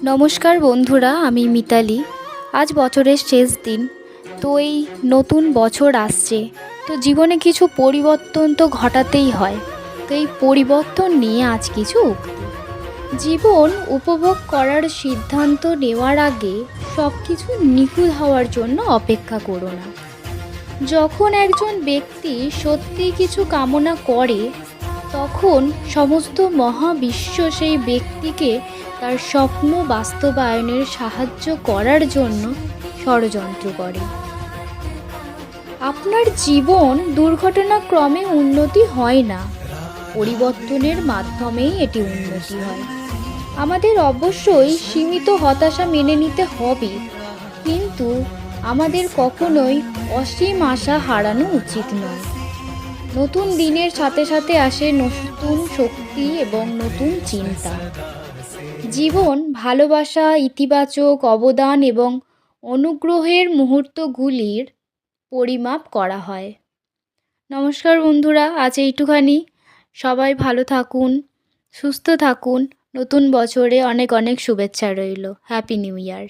নমস্কার বন্ধুরা, আমি মিতালি। আজ বছরের শেষ দিন। তো এই নতুন বছর আসছে, তো জীবনে কিছু পরিবর্তন তো ঘটাতেই হয়। তো এই পরিবর্তন নিয়ে আজ কিছু উক্তি। জীবন উপভোগ করার সিদ্ধান্ত নেওয়ার আগে সব কিছু নিখুঁত হওয়ার জন্য অপেক্ষা করো না। যখন একজন ব্যক্তি সত্যি কিছু কামনা করে, তখন সমস্ত মহাবিশ্ব সেই ব্যক্তিকে তার স্বপ্ন বাস্তবায়নের সাহায্য করার জন্য ষড়যন্ত্র করে। আপনার জীবন দুর্ঘটনাক্রমে উন্নতি হয় না, পরিবর্তনের মাধ্যমেই এটি উন্নতি হয়। আমাদের অবশ্যই সীমিত হতাশা মেনে নিতে হবে, কিন্তু আমাদের কখনোই অসীম আশা হারানো উচিত নয়। নতুন দিনের সাথে সাথে আসে নতুন শক্তি এবং নতুন চিন্তা। জীবন ভালোবাসা, ইতিবাচক অবদান এবং অনুগ্রহের মুহূর্তগুলির পরিমাপ করা হয়। নমস্কার বন্ধুরা, আজ এইটুখানি। সবাই ভালো থাকুন, সুস্থ থাকুন। নতুন বছরে অনেক অনেক শুভেচ্ছা রইল। Happy new year.